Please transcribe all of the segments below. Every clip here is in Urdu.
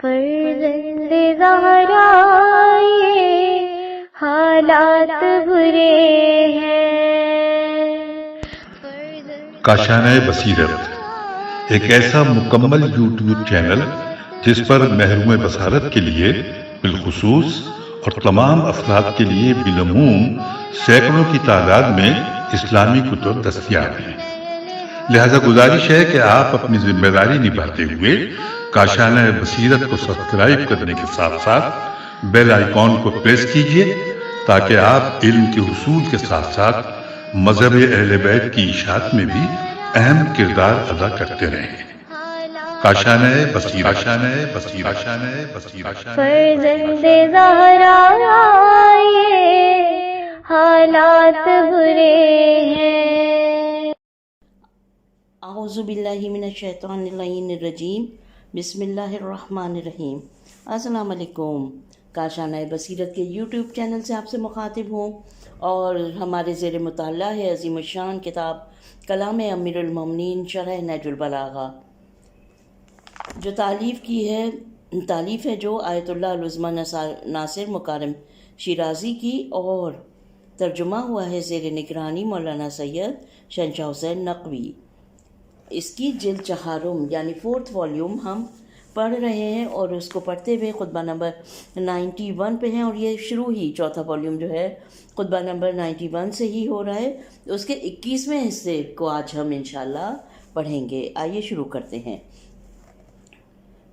فرزند زہرا یہ حالات برے ہیں۔ کاشانۂ بصیرت ایک ایسا مکمل یوٹیوب چینل جس پر محروم بصارت کے لیے بالخصوص اور تمام افراد کے لیے بالعموم سینکڑوں کی تعداد میں اسلامی کتب دستیاب ہیں۔ لہذا گزارش ہے کہ آپ اپنی ذمہ داری نبھاتے ہوئے کاشانۂ بصیرت کو سبسکرائب کرنے کے ساتھ ساتھ بیل آئیکن کو پریس کیجیے تاکہ آپ علم کے حصول کے ساتھ ساتھ مذہب اہل بیت کی اشاعت میں بھی اہم کردار ادا کرتے رہیں۔ کاشانۂ بصیرت، کاشانۂ بصیرت، کاشانۂ بصیرت۔ فرزند زہرا یہ حالات برے ہیں۔ اعوذ باللہ من الشیطان اللعین الرجیم، بسم اللہ الرحمن الرحیم۔ السلام علیکم۔ کاشانۂ بصیرت کے یوٹیوب چینل سے آپ سے مخاطب ہوں اور ہمارے زیر مطالعہ ہے عظیم الشان کتاب کلام امیر المومنین شرح نہج البلاغہ، جو تالیف ہے جو آیت اللہ العظمیٰ ناصر مکارم شیرازی کی، اور ترجمہ ہوا ہے زیر نگرانی مولانا سید شہنشاہ حسین نقوی۔ اس کی جلد چہارم یعنی 4th والیوم ہم پڑھ رہے ہیں اور اس کو پڑھتے ہوئے خطبہ نمبر 91 پہ ہیں، اور یہ شروع ہی 4تھا والیوم جو ہے خطبہ نمبر 91 سے ہی ہو رہا ہے۔ اس کے 21ویں حصے کو آج ہم انشاءاللہ پڑھیں گے۔ آئیے شروع کرتے ہیں۔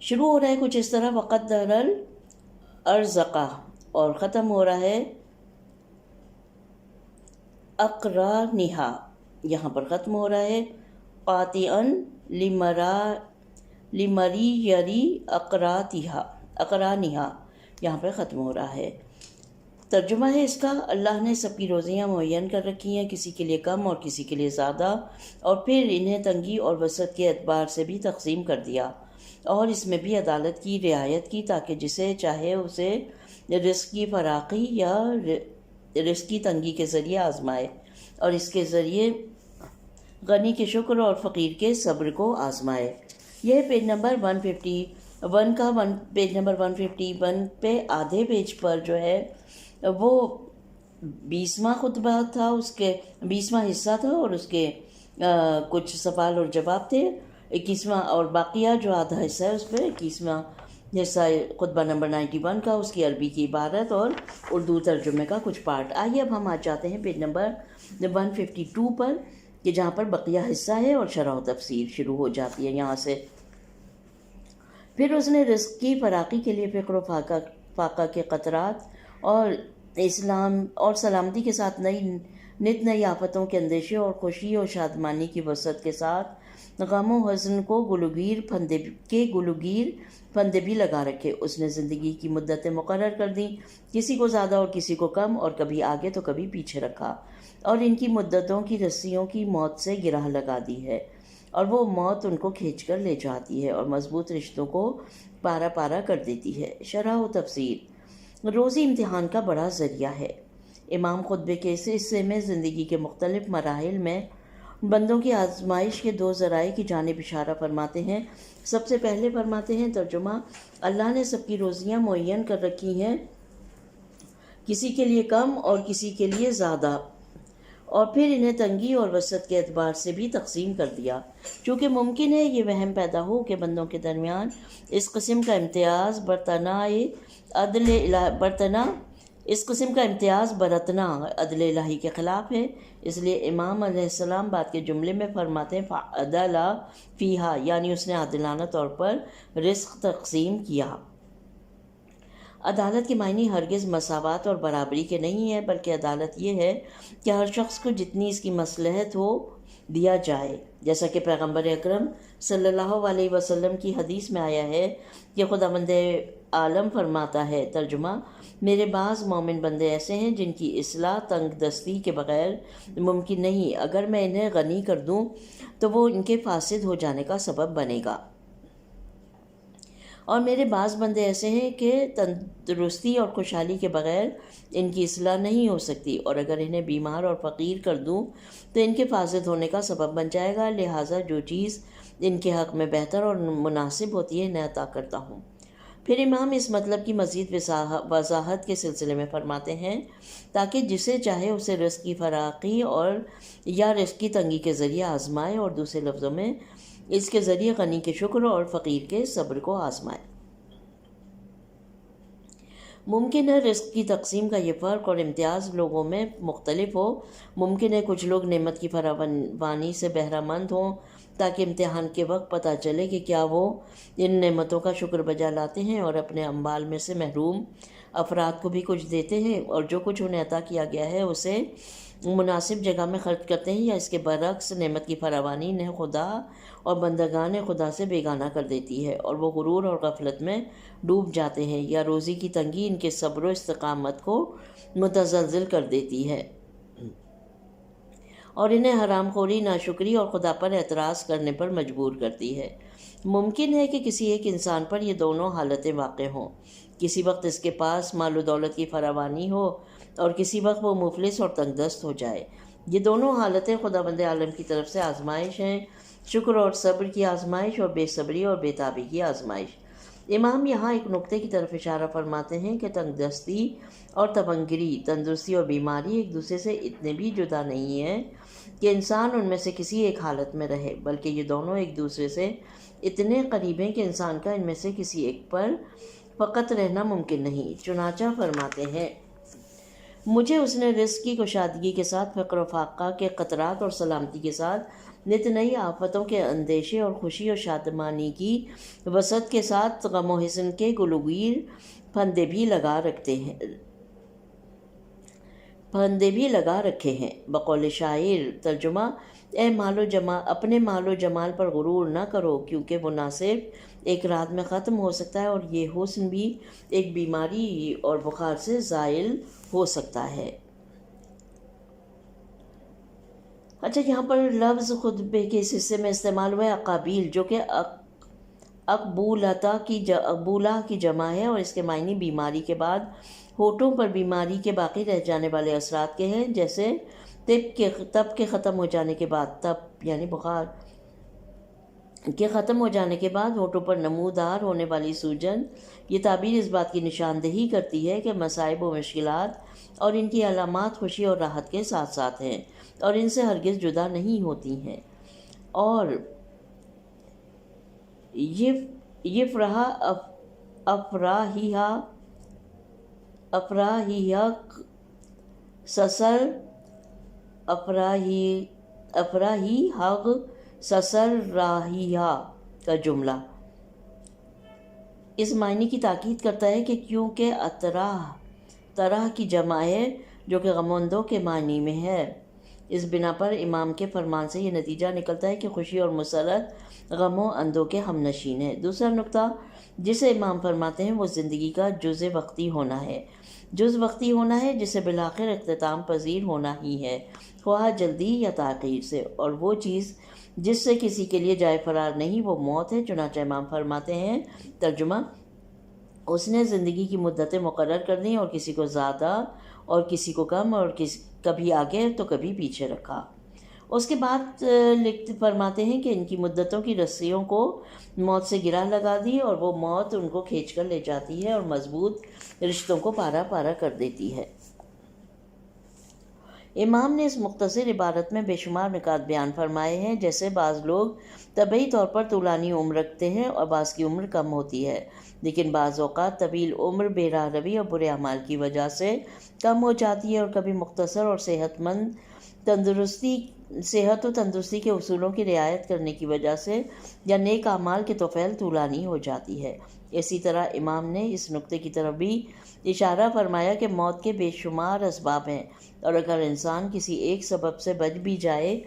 شروع ہو رہا ہے کچھ اس طرح، وقدر الارزقہ، اور ختم ہو رہا ہے اقرانہا، یہاں پر ختم ہو رہا ہے قاطعاً لمریری اقرانہا، یہاں پر ختم ہو رہا ہے۔ ترجمہ ہے اس کا، اللہ نے سب کی روزیاں معین کر رکھی ہیں، کسی کے لیے کم اور کسی کے لیے زیادہ، اور پھر انہیں تنگی اور وسعت کے اعتبار سے بھی تقسیم کر دیا، اور اس میں بھی عدالت کی رعایت کی تاکہ جسے چاہے اسے رزق کی فراخی یا رزق کی تنگی کے ذریعے آزمائے، اور اس کے ذریعے غنی کے شکر اور فقیر کے صبر کو آزمائے۔ یہ پیج نمبر 151 کا پیج نمبر 151 پہ آدھے پیج پر جو ہے وہ 20واں خطبہ تھا، اس کے 20واں حصہ تھا، اور اس کے کچھ سوال اور جواب تھے۔ 21واں اور باقیہ جو آدھا حصہ ہے اس پہ 21واں حصہ خطبہ نمبر 91 کا، اس کی عربی کی عبارت اور اردو ترجمے کا کچھ پارٹ۔ آئیے اب ہم آ جاتے ہیں پیج نمبر 152 پر، کہ جہاں پر بقیہ حصہ ہے اور شرح و تفسیر شروع ہو جاتی ہے یہاں سے۔ پھر اس نے رزق کی فراخی کے لیے فقر و فاقہ کے قطرات اور اسلام اور سلامتی کے ساتھ نت نئی آفتوں کے اندیشے اور خوشی اور شادمانی کی وسعت کے ساتھ غم و حزن کو گلوگیر پھندے بھی لگا رکھے۔ اس نے زندگی کی مدتیں مقرر کر دیں، کسی کو زیادہ اور کسی کو کم، اور کبھی آگے تو کبھی پیچھے رکھا، اور ان کی مدتوں کی رسیوں کی موت سے گرہ لگا دی ہے، اور وہ موت ان کو کھینچ کر لے جاتی ہے اور مضبوط رشتوں کو پارا پارا کر دیتی ہے۔ شرح و تفسیر۔ روزی امتحان کا بڑا ذریعہ ہے۔ امام خطبے کے اس حصے میں زندگی کے مختلف مراحل میں بندوں کی آزمائش کے 2 ذرائع کی جانب اشارہ فرماتے ہیں۔ سب سے پہلے فرماتے ہیں ترجمہ، اللہ نے سب کی روزیاں معین کر رکھی ہیں، کسی کے لیے کم اور کسی کے لیے زیادہ، اور پھر انہیں تنگی اور وسعت کے اعتبار سے بھی تقسیم کر دیا، چونکہ ممکن ہے یہ وہم پیدا ہو کہ بندوں کے درمیان اس قسم کا امتیاز برتنا عدل الہی کے خلاف ہے۔ اس لیے امام علیہ السلام بعد کے جملے میں فرماتے ہیں فعدل فیہا، یعنی اس نے عادلانہ طور پر رزق تقسیم کیا۔ عدالت کے معنی ہرگز مساوات اور برابری کے نہیں ہے، بلکہ عدالت یہ ہے کہ ہر شخص کو جتنی اس کی مصلحت ہو دیا جائے، جیسا کہ پیغمبر اکرم صلی اللہ علیہ وسلم کی حدیث میں آیا ہے کہ خداوند عالم فرماتا ہے، ترجمہ، میرے بعض مومن بندے ایسے ہیں جن کی اصلاح تنگ دستی کے بغیر ممکن نہیں، اگر میں انہیں غنی کر دوں تو وہ ان کے فاسد ہو جانے کا سبب بنے گا، اور میرے بعض بندے ایسے ہیں کہ تندرستی اور خوشحالی کے بغیر ان کی اصلاح نہیں ہو سکتی، اور اگر انہیں بیمار اور فقیر کر دوں تو ان کے فاسد ہونے کا سبب بن جائے گا، لہٰذا جو چیز ان کے حق میں بہتر اور مناسب ہوتی ہے انہیں عطا کرتا ہوں۔ پھر امام اس مطلب کی مزید وضاحت کے سلسلے میں فرماتے ہیں تاکہ جسے چاہے اسے رزق کی فراخی اور یا رزق کی تنگی کے ذریعے آزمائے، اور دوسرے لفظوں میں اس کے ذریعے غنی کے شکر اور فقیر کے صبر کو آزمائے۔ ممکن ہے رزق کی تقسیم کا یہ فرق اور امتیاز لوگوں میں مختلف ہو۔ ممکن ہے کچھ لوگ نعمت کی فراوانی سے بہرہ مند ہوں تاکہ امتحان کے وقت پتہ چلے کہ کیا وہ ان نعمتوں کا شکر بجا لاتے ہیں اور اپنے اموال میں سے محروم افراد کو بھی کچھ دیتے ہیں، اور جو کچھ انہیں عطا کیا گیا ہے اسے مناسب جگہ میں خرچ کرتے ہیں، یا اس کے برعکس نعمت کی فراوانی انہیں خدا اور بندگان خدا سے بیگانہ کر دیتی ہے اور وہ غرور اور غفلت میں ڈوب جاتے ہیں، یا روزی کی تنگی ان کے صبر و استقامت کو متزلزل کر دیتی ہے اور انہیں حرام خوری، ناشکری اور خدا پر اعتراض کرنے پر مجبور کرتی ہے۔ ممکن ہے کہ کسی ایک انسان پر یہ دونوں حالتیں واقع ہوں، کسی وقت اس کے پاس مال و دولت کی فراوانی ہو اور کسی وقت وہ مفلس اور تنگ دست ہو جائے۔ یہ دونوں حالتیں خداوند عالم کی طرف سے آزمائش ہیں، شکر اور صبر کی آزمائش اور بے صبری اور بے تابی کی آزمائش۔ امام یہاں ایک نقطے کی طرف اشارہ فرماتے ہیں کہ تنگ دستی اور تبنگری، تندرستی اور بیماری ایک دوسرے سے اتنے بھی جدا نہیں ہیں کہ انسان ان میں سے کسی ایک حالت میں رہے، بلکہ یہ دونوں ایک دوسرے سے اتنے قریب ہیں کہ انسان کا ان میں سے کسی ایک پر فقط رہنا ممکن نہیں۔ چنانچہ فرماتے ہیں، مجھے اس نے رزق کی کشادگی کے ساتھ فقر و فاقہ کے خطرات اور سلامتی کے ساتھ نت نئی آفتوں کے اندیشے اور خوشی اور شادمانی کی وسعت کے ساتھ غم و حزن کے گلوگیر پھندے بھی لگا رکھے ہیں۔ بقول شاعر، ترجمہ، اے اپنے مال و جمال پر غرور نہ کرو، کیونکہ وہ نہ صرف ایک رات میں ختم ہو سکتا ہے اور یہ حسن بھی ایک بیماری اور بخار سے زائل ہو سکتا ہے۔ اچھا، یہاں پر لفظ خطبے کے اس حصے میں استعمال ہوا ہے اقابیل، جو کہ اقبولہ کی جمع ہے، اور اس کے معنی بیماری کے بعد ہونٹوں پر بیماری کے باقی رہ جانے والے اثرات کے ہیں، جیسے تب کے ختم ہو جانے کے بعد، تب یعنی بخار کے ختم ہو جانے کے بعد ہونٹوں پر نمودار ہونے والی سوجن۔ یہ تعبیر اس بات کی نشاندہی کرتی ہے کہ مصائب و مشکلات اور ان کی علامات خوشی اور راحت کے ساتھ ساتھ ہیں اور ان سے ہرگز جدا نہیں ہوتی ہیں، اور افراہی حق سسر راہیہ کا جملہ اس معنی کی تاکید کرتا ہے کہ کیونکہ طرح کی جمع ہے جو کہ غموندوں کے معنی میں ہے، اس بنا پر امام کے فرمان سے یہ نتیجہ نکلتا ہے کہ خوشی اور مسرت غموں اندوں کے ہم نشین ہے۔ دوسرا نقطہ جسے امام فرماتے ہیں وہ زندگی کا جز وقتی ہونا ہے، جسے بالآخر اختتام پذیر ہونا ہی ہے، خواہ جلدی یا تاخیر سے، اور وہ چیز جس سے کسی کے لیے جائے فرار نہیں وہ موت ہے۔ چنانچہ امام فرماتے ہیں، ترجمہ، اس نے زندگی کی مدتیں مقرر کر دیں اور کسی کو زیادہ اور کسی کو کم، اور کبھی آگے تو کبھی پیچھے رکھا۔ اس کے بعد فرماتے ہیں کہ ان کی مدتوں کی رسیوں کو موت سے گرہ لگا دی اور وہ موت ان کو کھینچ کر لے جاتی ہے اور مضبوط رشتوں کو پارا پارا کر دیتی ہے۔ امام نے اس مختصر عبارت میں بے شمار نکات بیان فرمائے ہیں، جیسے بعض لوگ طبعی طور پر طولانی عمر رکھتے ہیں اور بعض کی عمر کم ہوتی ہے، لیکن بعض اوقات طویل عمر بے راہ روی اور برے اعمال کی وجہ سے کم ہو جاتی ہے، اور کبھی مختصر اور صحت و تندرستی کے اصولوں کی رعایت کرنے کی وجہ سے یا نیک اعمال کے طفیل طولانی ہو جاتی ہے۔ اسی طرح امام نے اس نقطے کی طرف بھی اشارہ فرمایا کہ موت کے بے شمار اسباب ہیں، اور اگر انسان کسی ایک سبب سے بچ بھی جائے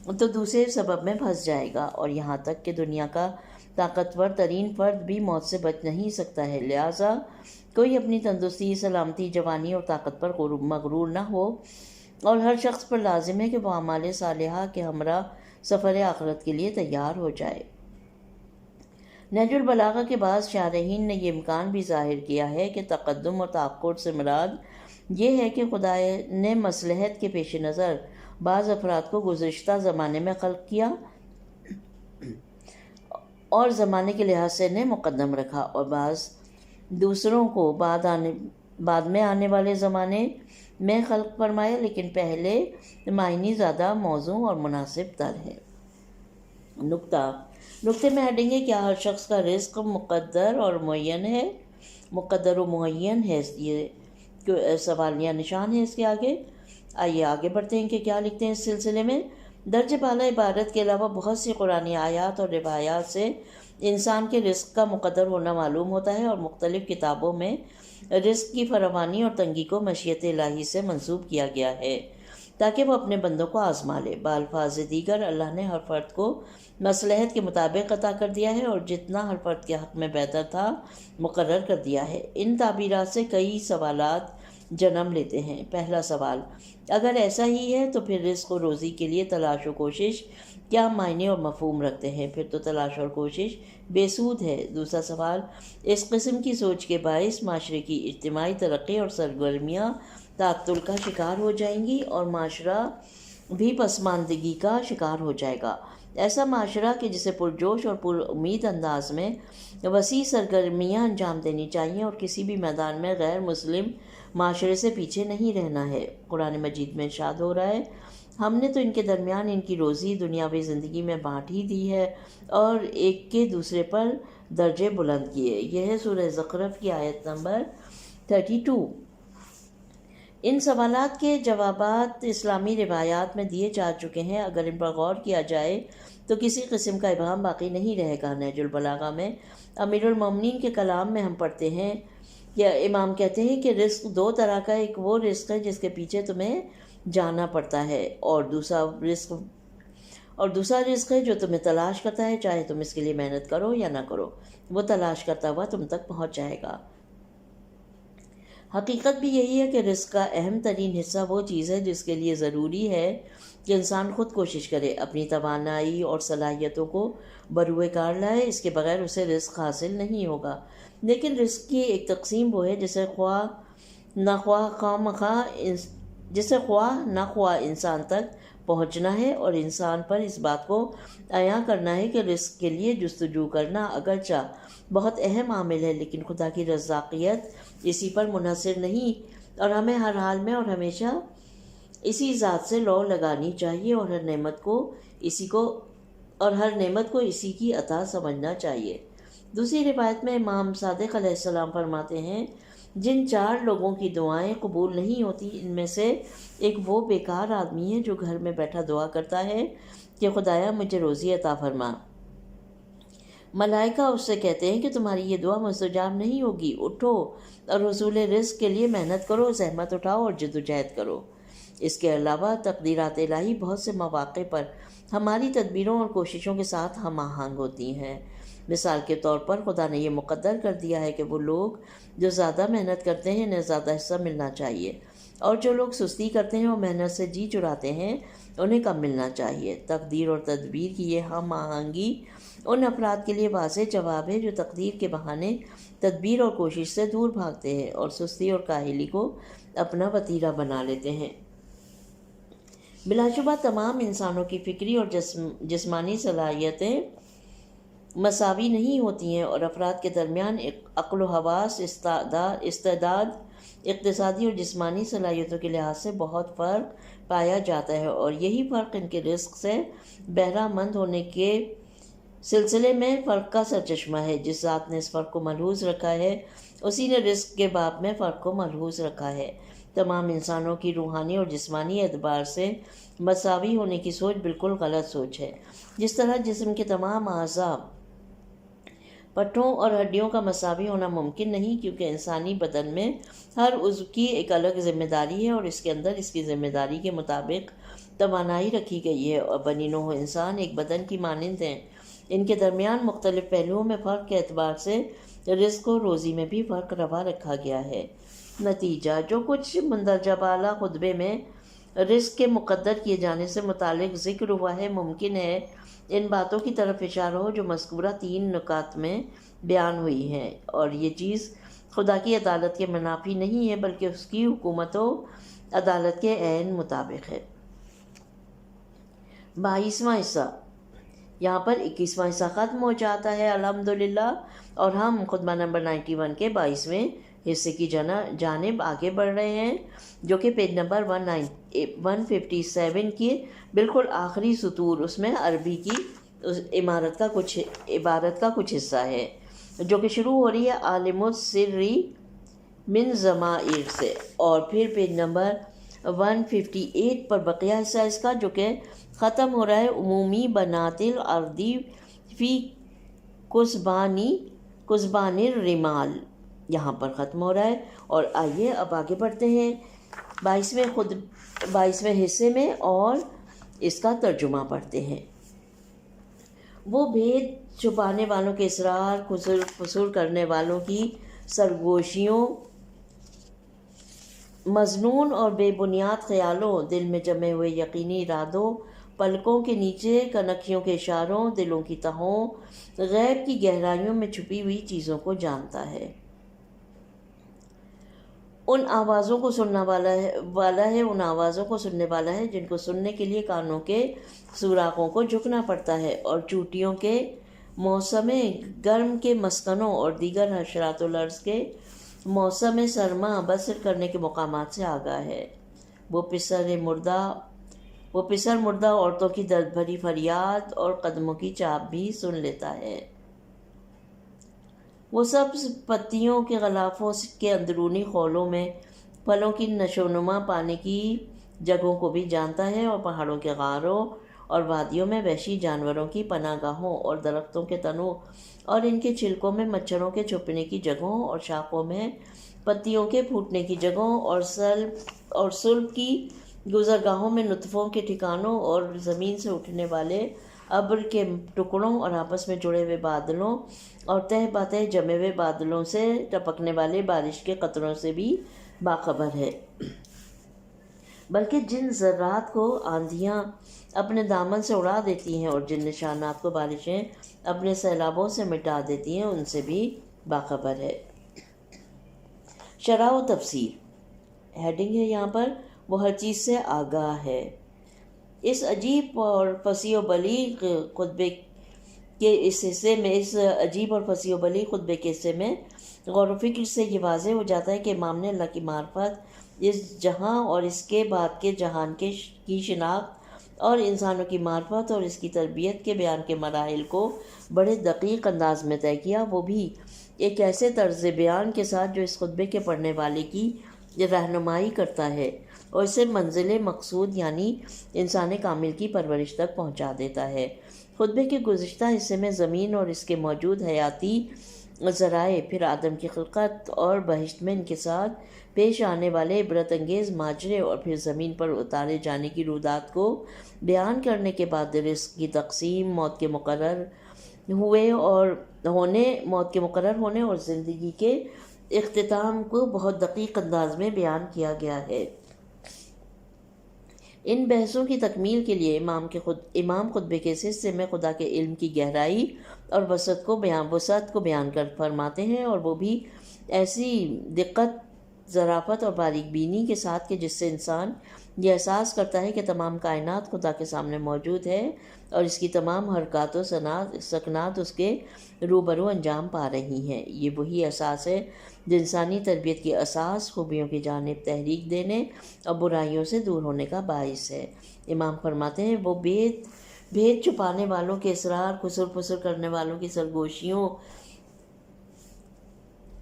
تو دوسرے سبب میں پھنس جائے گا، اور یہاں تک کہ دنیا کا طاقتور ترین فرد بھی موت سے بچ نہیں سکتا ہے۔ لہٰذا کوئی اپنی تندرستی، سلامتی، جوانی اور طاقت پر مغرور نہ ہو، اور ہر شخص پر لازم ہے کہ وہ اعمال صالحہ کے ہمراہ سفر آخرت کے لیے تیار ہو جائے۔ نہج البلاغہ کے بعض شارحین نے یہ امکان بھی ظاہر کیا ہے کہ تقدم اور تأخر سے مراد یہ ہے کہ خدا نے مصلحت کے پیش نظر بعض افراد کو گزشتہ زمانے میں خلق کیا اور زمانے کے لحاظ سے انہیں مقدم رکھا، اور بعض دوسروں کو بعد میں آنے والے زمانے میں خلق فرمایا، لیکن پہلے معنی زیادہ موزوں اور مناسب تر ہے۔ نقطے میں ہٹیں گے، کیا ہر شخص کا رزق مقدر اور معین ہے؟ مقدر و معین ہے، یہ سوالیہ نشان ہے اس کے آگے۔ آئیے آگے بڑھتے ہیں کہ کیا لکھتے ہیں اس سلسلے میں۔ درجہ بالا عبارت کے علاوہ بہت سی قرآنی آیات اور روایات سے انسان کے رزق کا مقدر ہونا معلوم ہوتا ہے، اور مختلف کتابوں میں رزق کی فراوانی اور تنگی کو مشیت الہی سے منسوب کیا گیا ہے تاکہ وہ اپنے بندوں کو آزما لے۔ بالفاظ دیگر اللہ نے ہر فرد کو مصلحت کے مطابق عطا کر دیا ہے، اور جتنا ہر فرد کے حق میں بہتر تھا مقرر کر دیا ہے۔ ان تعبیرات سے کئی سوالات جنم لیتے ہیں۔ پہلا سوال، اگر ایسا ہی ہے تو پھر رزق و روزی کے لیے تلاش و کوشش کیا معنی اور مفہوم رکھتے ہیں؟ پھر تو تلاش اور کوشش بے سود ہے۔ دوسرا سوال، اس قسم کی سوچ کے باعث معاشرے کی اجتماعی ترقی اور سرگرمیاں تعطل کا شکار ہو جائیں گی، اور معاشرہ بھی پسماندگی کا شکار ہو جائے گا۔ ایسا معاشرہ کہ جسے پرجوش اور پر امید انداز میں وسیع سرگرمیاں انجام دینی چاہیے، اور کسی بھی میدان میں غیر مسلم معاشرے سے پیچھے نہیں رہنا ہے۔ قرآن مجید میں ارشاد ہو رہا ہے، ہم نے تو ان کے درمیان ان کی روزی دنیاوی زندگی میں بانٹ ہی دی ہے، اور ایک کے دوسرے پر درجے بلند کیے۔ یہ ہے سورہ زخرف کی آیت نمبر 32۔ ان سوالات کے جوابات اسلامی روایات میں دیے جا چکے ہیں۔ اگر ان پر غور کیا جائے تو کسی قسم کا ابہام باقی نہیں رہے گا۔ نہج البلاغہ میں امیر المومنین کے کلام میں ہم پڑھتے ہیں یا امام کہتے ہیں کہ رزق دو طرح کا، ایک وہ رزق ہے جس کے پیچھے تمہیں جانا پڑتا ہے، اور دوسرا رزق ہے جو تمہیں تلاش کرتا ہے، چاہے تم اس کے لیے محنت کرو یا نہ کرو، وہ تلاش کرتا ہوا تم تک پہنچ جائے گا۔ حقیقت بھی یہی ہے کہ رزق کا اہم ترین حصہ وہ چیز ہے جس کے لیے ضروری ہے کہ انسان خود کوشش کرے، اپنی توانائی اور صلاحیتوں کو بروئے کار لائے، اس کے بغیر اسے رزق حاصل نہیں ہوگا۔ لیکن رزق کی ایک تقسیم وہ ہے جسے خواہ نہ خواہ انسان تک پہنچنا ہے، اور انسان پر اس بات کو عیاں کرنا ہے کہ رزق کے لیے جستجو کرنا اگرچہ بہت اہم عامل ہے، لیکن خدا کی رزاقیت اسی پر منحصر نہیں، اور ہمیں ہر حال میں اور ہمیشہ اسی ذات سے لو لگانی چاہیے، اور ہر نعمت کو اسی کی عطا سمجھنا چاہیے۔ دوسری روایت میں امام صادق علیہ السلام فرماتے ہیں، جن 4 لوگوں کی دعائیں قبول نہیں ہوتی ان میں سے ایک وہ بیکار آدمی ہے جو گھر میں بیٹھا دعا کرتا ہے کہ خدایا مجھے روزی عطا فرما۔ ملائکہ اس سے کہتے ہیں کہ تمہاری یہ دعا مستجاب نہیں ہوگی، اٹھو اور حصول رزق کے لیے محنت کرو، زحمت اٹھاؤ اور جدوجہد کرو۔ اس کے علاوہ تقدیرات الہی بہت سے مواقع پر ہماری تدبیروں اور کوششوں کے ساتھ ہم آہنگ ہوتی ہیں۔ مثال کے طور پر خدا نے یہ مقدر کر دیا ہے کہ وہ لوگ جو زیادہ محنت کرتے ہیں انہیں زیادہ حصہ ملنا چاہیے، اور جو لوگ سستی کرتے ہیں اور محنت سے جی چراتے ہیں انہیں کم ملنا چاہیے۔ تقدیر اور تدبیر کی یہ ہم آہنگی ان افراد کے لیے واضح جواب ہے جو تقدیر کے بہانے تدبیر اور کوشش سے دور بھاگتے ہیں اور سستی اور کاہلی کو اپنا وتیرہ بنا لیتے ہیں۔ بلا شبہ تمام انسانوں کی فکری اور جسمانی صلاحیتیں مساوی نہیں ہوتی ہیں، اور افراد کے درمیان عقل و حواس، استعداد، اقتصادی اور جسمانی صلاحیتوں کے لحاظ سے بہت فرق پایا جاتا ہے، اور یہی فرق ان کے رزق سے بہرہ مند ہونے کے سلسلے میں فرق کا سرچشمہ ہے۔ جس ذات نے اس فرق کو ملحوظ رکھا ہے اسی نے رزق کے باب میں فرق کو ملحوظ رکھا ہے۔ تمام انسانوں کی روحانی اور جسمانی اعتبار سے مساوی ہونے کی سوچ بالکل غلط سوچ ہے۔ جس طرح جسم کے تمام اعضاء، پٹھوں اور ہڈیوں کا مساوی ہونا ممکن نہیں، کیونکہ انسانی بدن میں ہر عضو کی ایک الگ ذمہ داری ہے، اور اس کے اندر اس کی ذمہ داری کے مطابق توانائی رکھی گئی ہے، اور بنی نوع انسان ایک بدن کی مانند ہیں۔ ان کے درمیان مختلف پہلوؤں میں فرق کے اعتبار سے رزق و روزی میں بھی فرق روا رکھا گیا ہے۔ نتیجہ، جو کچھ مندرجہ بالا خطبے میں رزق کے مقدر کیے جانے سے متعلق ذکر ہوا ہے، ممکن ہے ان باتوں کی طرف اشارہ ہو جو مذکورہ 3 نکات میں بیان ہوئی ہیں، اور یہ چیز خدا کی عدالت کے منافی نہیں ہے بلکہ اس کی حکومت و عدالت کے عین مطابق ہے۔ 22واں حصہ، یہاں پر 21واں حصہ ختم ہو جاتا ہے الحمدللہ، اور ہم خطبہ نمبر 91 کے 22ویں حصے کی جانب آگے بڑھ رہے ہیں، جو کہ پیج نمبر 157 کی بالکل آخری سطور، اس میں عربی کی عبارت کا کچھ حصہ ہے، جو کہ شروع ہو رہی ہے عالم السری من ضمائر سے، اور پھر پیج نمبر 158 پر بقیہ حصہ اس کا، جو کہ ختم ہو رہا ہے عمومی بنات الارضی فی کسبان الرمال، یہاں پر ختم ہو رہا ہے۔ اور آئیے اب آگے بڑھتے ہیں 22ویں حصے میں اور اس کا ترجمہ پڑھتے ہیں۔ وہ بھید چھپانے والوں کے اسرار، قصور کرنے والوں کی سرگوشیوں، مظنون اور بے بنیاد خیالوں، دل میں جمے ہوئے یقینی ارادوں، پلکوں کے نیچے کنکھیوں کے اشاروں، دلوں کی تہوں، غیب کی گہرائیوں میں چھپی ہوئی چیزوں کو جانتا ہے۔ ان آوازوں کو سننے والا ہے جن کو سننے کے لیے کانوں کے سوراخوں کو جھکنا پڑتا ہے، اور چوٹیوں کے موسم گرم کے مسکنوں اور دیگر حشرات الارض کے موسم سرما بسر کرنے کے مقامات سے آگاہ ہے۔ وہ پسر مردہ عورتوں کی درد بھری فریاد اور قدموں کی چاپ بھی سن لیتا ہے۔ وہ سبز پتیوں کے غلافوں کے اندرونی خولوں میں پھلوں کی نشوونما پانے کی جگہوں کو بھی جانتا ہے، اور پہاڑوں کے غاروں اور وادیوں میں وحشی جانوروں کی پناہ گاہوں، اور درختوں کے تنوں اور ان کے چھلکوں میں مچھروں کے چھپنے کی جگہوں، اور شاخوں میں پتیوں کے پھوٹنے کی جگہوں، اور سلب کی گزرگاہوں میں نطفوں کے ٹھکانوں، اور زمین سے اٹھنے والے ابر کے ٹکڑوں، اور آپس میں جڑے ہوئے بادلوں، اور تہ باتہ جمے ہوئے بادلوں سے ٹپکنے والے بارش کے قطروں سے بھی باخبر ہے۔ بلکہ جن ذرات کو آندھیاں اپنے دامن سے اڑا دیتی ہیں، اور جن نشانات کو بارشیں اپنے سیلابوں سے مٹا دیتی ہیں، ان سے بھی باخبر ہے۔ شرح و تفسیر ہیڈنگ ہے یہاں پر، وہ ہر چیز سے آگاہ ہے۔ اس عجیب اور فصیح و بلیغ خطبے کے حصے میں غور و فکر سے یہ واضح ہو جاتا ہے کہ امام نے اللہ کی معرفت، اس جہاں اور اس کے بعد کے جہان کی شناخت، اور انسانوں کی معرفت اور اس کی تربیت کے بیان کے مراحل کو بڑے دقیق انداز میں طے کیا، وہ بھی ایک ایسے طرز بیان کے ساتھ جو اس خطبے کے پڑھنے والے کی رہنمائی کرتا ہے اور اسے منزل مقصود یعنی انسان کامل کی پرورش تک پہنچا دیتا ہے۔ خطبے کے گزشتہ حصے میں زمین اور اس کے موجود حیاتی ذرائع، پھر آدم کی خلقت اور بہشت میں ان کے ساتھ پیش آنے والے عبرت انگیز ماجرے، اور پھر زمین پر اتارے جانے کی رودات کو بیان کرنے کے بعد رزق کی تقسیم، موت کے مقرر ہونے اور زندگی کے اختتام کو بہت دقیق انداز میں بیان کیا گیا ہے۔ ان بحثوں کی تکمیل کے لیے امام خطبے کے اس حصے میں خدا کے علم کی گہرائی اور وسعت کو بیان کر فرماتے ہیں، اور وہ بھی ایسی دقت، ظرافت اور باریک بینی کے ساتھ کہ جس سے انسان یہ احساس کرتا ہے کہ تمام کائنات خدا کے سامنے موجود ہے، اور اس کی تمام حرکات و سکنات اس کے روبرو انجام پا رہی ہیں۔ یہ وہی احساس ہے جو انسانی تربیت کی اساس خوبیوں کی جانب تحریک دینے اور برائیوں سے دور ہونے کا باعث ہے۔ امام فرماتے ہیں، وہ بھید چھپانے والوں کے اسرار، قصور کرنے والوں کی سرگوشیوں،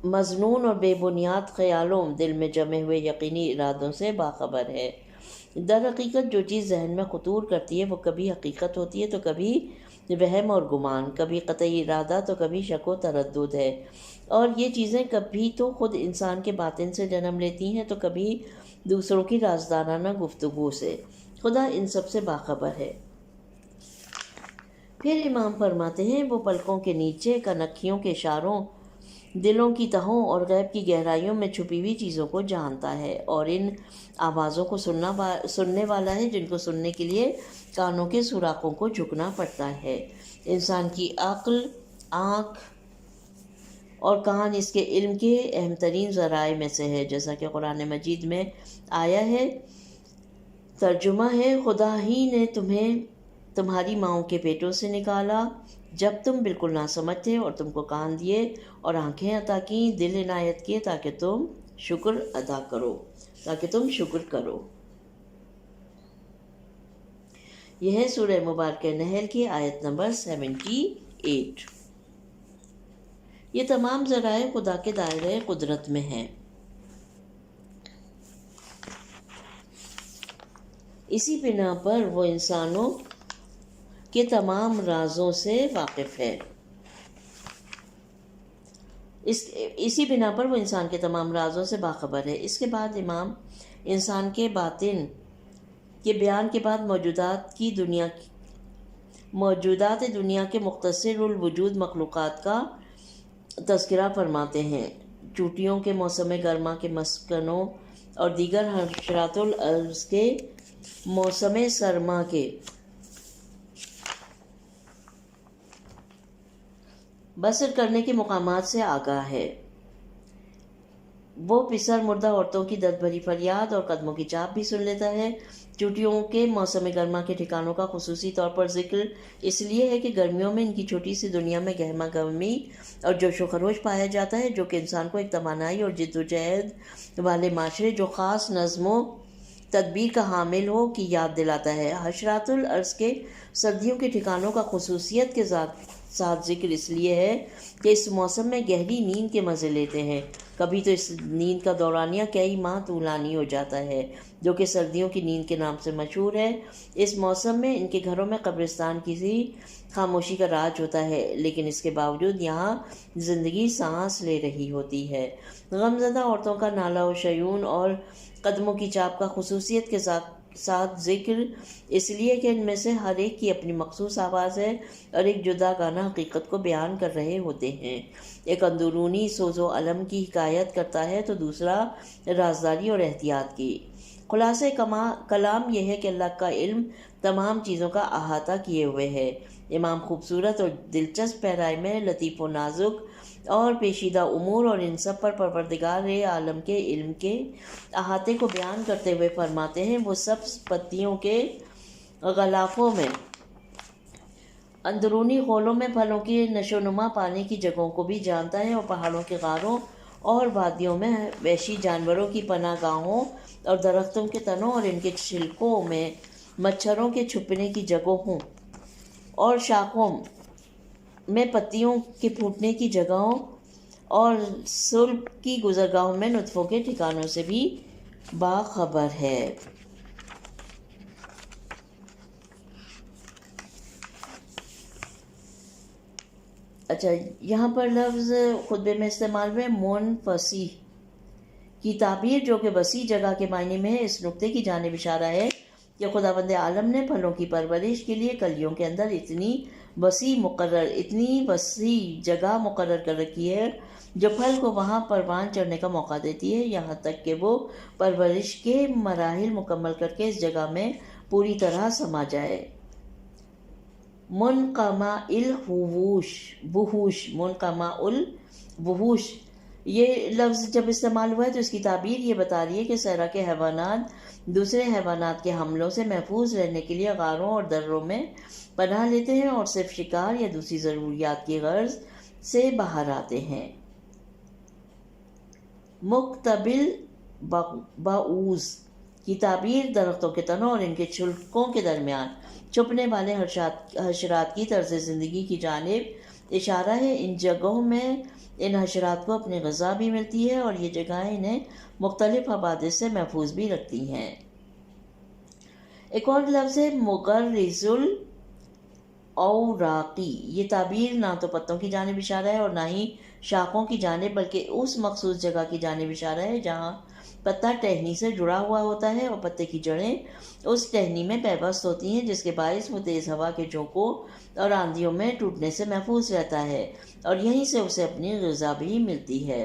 مظنون اور بے بنیاد خیالوں، دل میں جمے ہوئے یقینی ارادوں سے باخبر ہے۔ در حقیقت جو چیز ذہن میں خطور کرتی ہے وہ کبھی حقیقت ہوتی ہے تو کبھی وہم اور گمان، کبھی قطعی ارادہ تو کبھی شک و تردد ہے، اور یہ چیزیں کبھی تو خود انسان کے باطن سے جنم لیتی ہیں تو کبھی دوسروں کی رازدارانہ گفتگو سے۔ خدا ان سب سے باخبر ہے۔ پھر امام فرماتے ہیں، وہ پلکوں کے نیچے کنکھیوں کے اشاروں، دلوں کی تہوں اور غیب کی گہرائیوں میں چھپی ہوئی چیزوں کو جانتا ہے، اور ان آوازوں کو سننے والا ہے جن کو سننے کے لیے کانوں کے سوراخوں کو جھکنا پڑتا ہے۔ انسان کی عقل، آنکھ اور کان اس کے علم کے اہم ترین ذرائع میں سے ہے، جیسا کہ قرآن مجید میں آیا ہے۔ ترجمہ ہے، خدا ہی نے تمہیں تمہاری ماؤں کے پیٹوں سے نکالا جب تم بالکل ناسمجھ تھے، اور تم کو کان دیے اور آنکھیں عطا کیں، دل عنایت کیے تاکہ تم شکر کرو۔ یہ ہے سورہ مبارکہ نحل کی آیت نمبر 78۔ یہ تمام ذرائع خدا کے دائرۂ قدرت میں ہیں۔ اسی بنا پر وہ انسانوں کے تمام رازوں سے واقف ہے۔ اسی بنا پر وہ انسان کے تمام رازوں سے باخبر ہے۔ اس کے بعد امام انسان کے باطن کے بیان کے بعد موجودات دنیا کے مختصر الوجود مخلوقات کا تذکرہ فرماتے ہیں۔ چوٹیوں کے موسم گرما کے مسکنوں اور دیگر حشرات الارض کے موسم سرما کے بسر کرنے کے مقامات سے آگاہ ہے۔ وہ پسر مردہ عورتوں کی درد بھری فریاد اور قدموں کی چاپ بھی سن لیتا ہے۔ چوٹیوں کے موسم گرما کے ٹھکانوں کا خصوصی طور پر ذکر اس لیے ہے کہ گرمیوں میں ان کی چھوٹی سی دنیا میں گہما گہمی اور جوش و خروش پایا جاتا ہے، جو کہ انسان کو ایک توانائی اور جد و جہد والے معاشرے جو خاص نظم و تدبیر کا حامل ہو کی یاد دلاتا ہے۔ حشرات الارض کے سردیوں کے ٹھکانوں کا خصوصیت کے ساتھ ذکر اس لیے ہے کہ اس موسم میں گہری نیند کے مزے لیتے ہیں۔ کبھی تو اس نیند کا دورانیہ کئی ماہ طولانی ہو جاتا ہے، جو کہ سردیوں کی نیند کے نام سے مشہور ہے۔ اس موسم میں ان کے گھروں میں قبرستان کی سی خاموشی کا راج ہوتا ہے، لیکن اس کے باوجود یہاں زندگی سانس لے رہی ہوتی ہے۔ غمزدہ عورتوں کا نالہ و شیون اور قدموں کی چاپ کا خصوصیت کے ساتھ ذکر اس لیے کہ ان میں سے ہر ایک کی اپنی مخصوص آواز ہے اور ایک جدا گانہ حقیقت کو بیان کر رہے ہوتے ہیں۔ ایک اندرونی سوز و علم کی حکایت کرتا ہے تو دوسرا رازداری اور احتیاط کی۔ خلاصہ کلام یہ ہے کہ اللہ کا علم تمام چیزوں کا احاطہ کیے ہوئے ہے۔ امام خوبصورت اور دلچسپ پیرائی میں لطیف و نازک اور پیچیدہ امور اور ان سب پر پروردگار عالم کے علم کے احاطے کو بیان کرتے ہوئے فرماتے ہیں، وہ سبز پتیوں کے غلافوں میں، اندرونی خولوں میں پھلوں کی نشو نما پانے کی جگہوں کو بھی جانتا ہے، اور پہاڑوں کے غاروں اور وادیوں میں وحشی جانوروں کی پناہ گاہوں اور درختوں کے تنوں اور ان کے چھلکوں میں مچھروں کے چھپنے کی جگہوں اور شاخوں میں پتیوں کے پھوٹنے کی جگہوں اور سلب کی گزرگاہوں میں نطفوں کے ٹھکانوں سے بھی باخبر ہے۔ اچھا، یہاں پر لفظ خطبے میں استعمال ہوئے منفصح کی تعبیر، جو کہ وسیع جگہ کے معنی میں ہے، اس نقطے کی جانب اشارہ ہے کہ خداوند عالم نے پھلوں کی پرورش کے لیے کلیوں کے اندر اتنی وسیع جگہ مقرر کر رکھی ہے جو پھل کو وہاں پروان چڑھنے کا موقع دیتی ہے، یہاں تک کہ وہ پرورش کے مراحل مکمل کر کے اس جگہ میں پوری طرح سما جائے۔ منقمع الوحوش، یہ لفظ جب استعمال ہوا ہے تو اس کی تعبیر یہ بتا رہی ہے کہ صحرا کے حیوانات دوسرے حیوانات کے حملوں سے محفوظ رہنے کے لیے غاروں اور دروں میں پناہ لیتے ہیں اور صرف شکار یا دوسری ضروریات کی غرض سے باہر آتے ہیں۔ مقتبل بعوض کی تعبیر درختوں کے تنوں اور ان کے چھلکوں کے درمیان چھپنے والے حشرات کی طرز زندگی کی جانب اشارہ ہے۔ ان جگہوں میں ان حشرات کو اپنی غذا بھی ملتی ہے اور یہ جگہیں انہیں مختلف حوادث سے محفوظ بھی رکھتی ہیں۔ ایک اور لفظ ہے مغرز الاوراقی، یہ تعبیر نہ تو پتوں کی جانب اشارہ ہے اور نہ ہی شاخوں کی جانب، بلکہ اس مخصوص جگہ کی جانب اشارہ ہے جہاں پتا ٹہنی سے جڑا ہوا ہوتا ہے اور پتے کی جڑیں اس ٹہنی میں پیوست ہوتی ہیں، جس کے باعث وہ تیز ہوا کے جھونکوں اور آندھیوں میں ٹوٹنے سے محفوظ رہتا ہے اور یہیں سے اسے اپنی غذا بھی ملتی ہے۔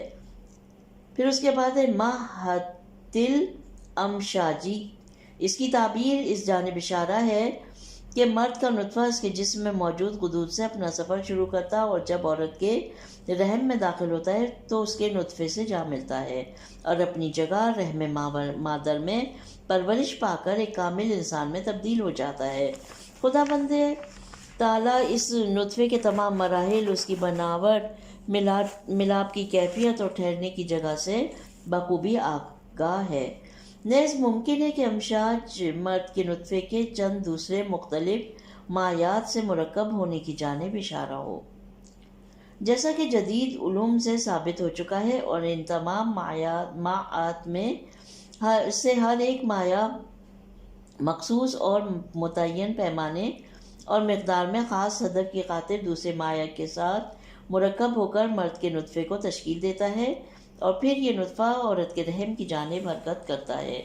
پھر اس کے بعد ہے مہتل امشاجی، اس کی تعبیر اس جانب اشارہ ہے کہ مرد کا نطفہ اس کے جسم میں موجود غدود سے اپنا سفر شروع کرتا اور جب عورت کے رحم میں داخل ہوتا ہے تو اس کے نطفے سے جا ملتا ہے اور اپنی جگہ رحم مادر میں پرورش پا کر ایک کامل انسان میں تبدیل ہو جاتا ہے۔ خدا بند تعالیٰ اس نطفے کے تمام مراحل، اس کی بناوٹ، ملاپ کی کیفیت اور ٹھہرنے کی جگہ سے بخوبی آگاہ ہے۔ نیز ممکن ہے کہ امشاج مرد کے نطفے کے چند دوسرے مختلف مایات سے مرکب ہونے کی جانب اشارہ ہو، جیسا کہ جدید علوم سے ثابت ہو چکا ہے، اور ان تمام مایات میں سے ہر ایک مایع مخصوص اور متعین پیمانے اور مقدار میں خاص ہدف کی خاطر دوسرے مایع کے ساتھ مرکب ہو کر مرد کے نطفے کو تشکیل دیتا ہے، اور پھر یہ نطفہ عورت کے رحم کی جانب حرکت کرتا ہے۔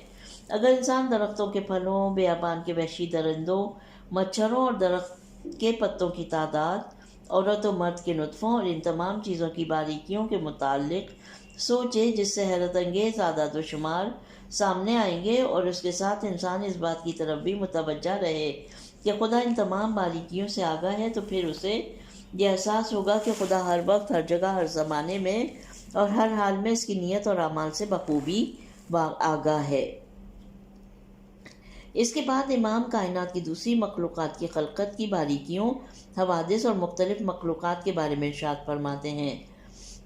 اگر انسان درختوں کے پھلوں، بیابان کے وحشی درندوں، مچھروں اور درخت کے پتوں کی تعداد، عورت و مرد کے نطفوں اور ان تمام چیزوں کی باریکیوں کے متعلق سوچے، جس سے حیرت انگیز اعداد و شمار سامنے آئیں گے، اور اس کے ساتھ انسان اس بات کی طرف بھی متوجہ رہے کہ خدا ان تمام باریکیوں سے آگاہ ہے، تو پھر اسے یہ احساس ہوگا کہ خدا ہر وقت، ہر جگہ، ہر زمانے میں اور ہر حال میں اس کی نیت اور اعمال سے بخوبی آگاہ ہے۔ اس کے بعد امام کائنات کی دوسری مخلوقات کی خلقت کی باریکیوں، حوادث اور مختلف مخلوقات کے بارے میں ارشاد فرماتے ہیں۔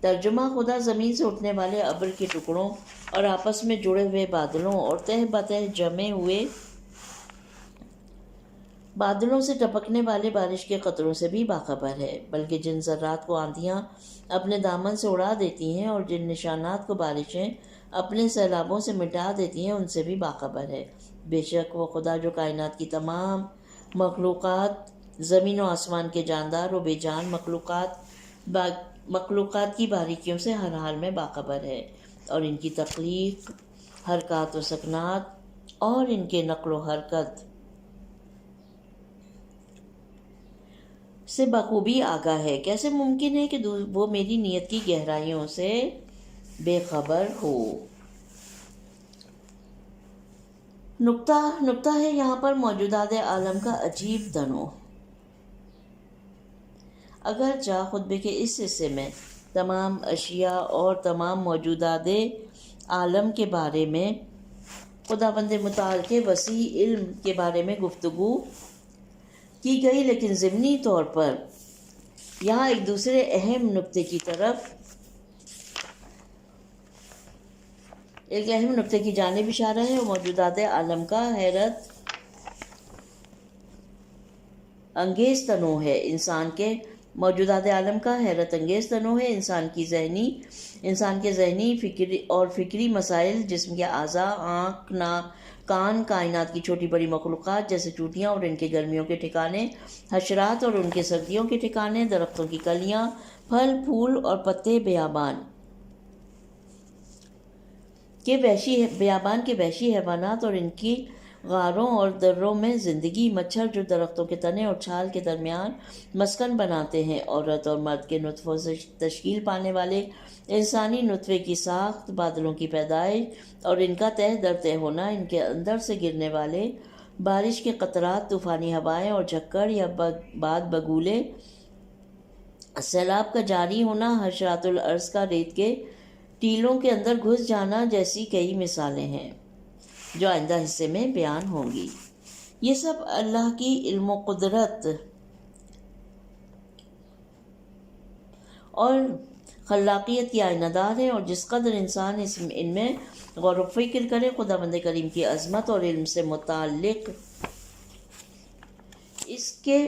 ترجمہ: خدا زمین سے اٹھنے والے ابر کے ٹکڑوں اور آپس میں جڑے ہوئے بادلوں اور تہ بتہ جمے ہوئے بادلوں سے ٹپکنے والے بارش کے قطروں سے بھی باخبر ہے، بلکہ جن ذرات کو آندھیاں اپنے دامن سے اڑا دیتی ہیں اور جن نشانات کو بارشیں اپنے سیلابوں سے مٹا دیتی ہیں، ان سے بھی باخبر ہے۔ بے شک وہ خدا جو کائنات کی تمام مخلوقات، زمین و آسمان کے جاندار و بے جان مخلوقات کی باریکیوں سے ہر حال میں باخبر ہے، اور ان کی تخلیق، حرکات و سکنات اور ان کے نقل و حرکت سے بخوبی آگاہ ہے۔ کیسے ممکن ہے کہ وہ میری نیت کی گہرائیوں سے بے خبر ہو؟ نکتہ ہے یہاں پر موجودات عالم کا عجیب تنوع۔ اگرچہ خطبے کے اس حصے میں تمام اشیاء اور تمام موجودات عالم کے بارے میں خداوند متعال کے وسیع علم کے بارے میں گفتگو کی گئی، لیکن ضمنی طور پر یہاں ایک دوسرے اہم نکتے کی جانب اشارہ ہے، اور موجودات عالم کا حیرت انگیز تنوع ہے۔ موجودات عالم کا حیرت انگیز تنوع ہے۔ انسان کے ذہنی اور فکری مسائل، جسم کے اعضاء، آنکھ، ناک، کان، کائنات کی چھوٹی بڑی مخلوقات جیسے چونٹیاں اور ان کے گرمیوں کے ٹھکانے، حشرات اور ان کے سردیوں کے ٹھکانے، درختوں کی کلیاں، پھل، پھول اور پتے، بیابان کے وحشی حیوانات اور ان کی غاروں اور دروں میں زندگی، مچھر جو درختوں کے تنے اور چھال کے درمیان مسکن بناتے ہیں، عورت اور مرد کے نطفوں سے تشکیل پانے والے انسانی نطفے کی ساخت، بادلوں کی پیدائش اور ان کا تہ در تہ ہونا، ان کے اندر سے گرنے والے بارش کے قطرات، طوفانی ہوائیں اور جھکڑ یا باد بگولے، سیلاب کا جاری ہونا، حشرات الارض کا ریت کے ٹیلوں کے اندر گھس جانا جیسی کئی مثالیں ہیں جو آئندہ حصے میں بیان ہوں گی۔ یہ سب اللہ کی علم و قدرت اور خلاقیت کی آئینہ دار ہے، اور جس قدر انسان ان میں غور و فکر کرے، خداوند کریم کی عظمت اور علم سے متعلق اس کے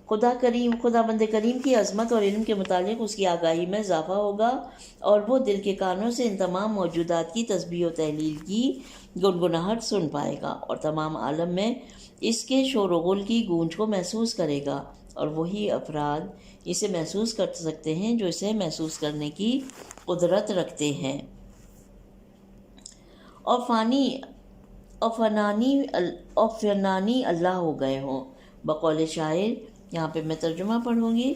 خداوند کریم کی عظمت اور علم کے متعلق اس کی آگاہی میں اضافہ ہوگا، اور وہ دل کے کانوں سے ان تمام موجودات کی تسبیح و تحلیل کی گنگناہٹ سن پائے گا، اور تمام عالم میں اس کے شور و غل کی گونج کو محسوس کرے گا، اور وہی افراد اسے محسوس کر سکتے ہیں جو اسے محسوس کرنے کی قدرت رکھتے ہیں۔ اور فنانی اللہ ہو گئے ہوں۔ بقول شاعر، یہاں پہ میں ترجمہ پڑھوں گی: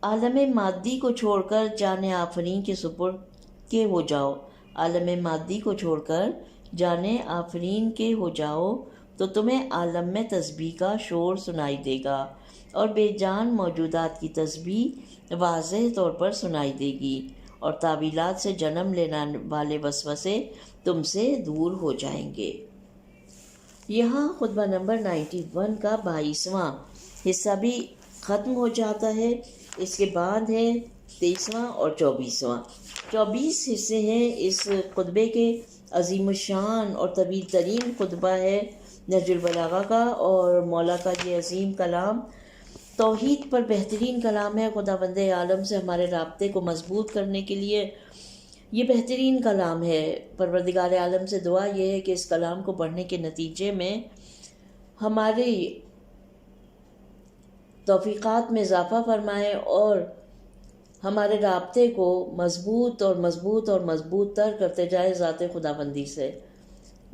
عالم مادی کو چھوڑ کر جان آفرین کے سپرد کے ہو جاؤ، عالم مادی کو چھوڑ کر جان آفرین کے ہو جاؤ، تو تمہیں عالم میں تسبیح کا شور سنائی دے گا، اور بے جان موجودات کی تسبیح واضح طور پر سنائی دے گی، اور تعویلات سے جنم لینے والے وسوسے تم سے دور ہو جائیں گے۔ یہاں خطبہ نمبر 91 کا 22واں حصہ بھی ختم ہو جاتا ہے. اس کے بعد ہے 23واں اور 24واں. 24 حصے ہیں اس خطبے کے. عظیم الشان اور طویل ترین خطبہ ہے نہج البلاغہ کا، اور مولا کا یہ عظیم کلام توحید پر بہترین کلام ہے. خداوند عالم سے ہمارے رابطے کو مضبوط کرنے کے لیے یہ بہترین کلام ہے. پروردگار عالم سے دعا یہ ہے کہ اس کلام کو پڑھنے کے نتیجے میں ہماری توفیقات میں اضافہ فرمائے اور ہمارے رابطے کو مضبوط اور مضبوط اور مضبوط تر کرتے جائے ذات خداوندی سے.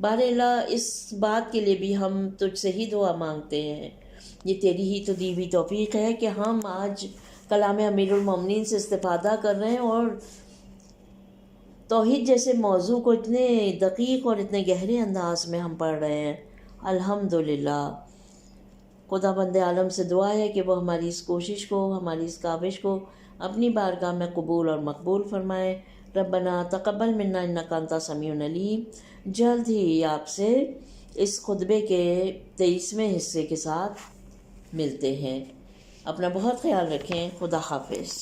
بہرحال اس بات کے لیے بھی ہم تجھ سے ہی دعا مانگتے ہیں. یہ تیری ہی تو دی ہوئی توفیق ہے کہ ہم آج کلام امیر المومنین سے استفادہ کر رہے ہیں اور توحید جیسے موضوع کو اتنے دقیق اور اتنے گہرے انداز میں ہم پڑھ رہے ہیں. الحمدللہ. خداوند عالم سے دعا ہے کہ وہ ہماری اس کوشش کو، ہماری اس کاوش کو اپنی بارگاہ میں قبول اور مقبول فرمائے. ربنا تقبل منا انک انت السمیع العلیم. جلد ہی آپ سے اس خطبے کے 23ویں حصے کے ساتھ ملتے ہیں. اپنا بہت خیال رکھیں. خدا حافظ.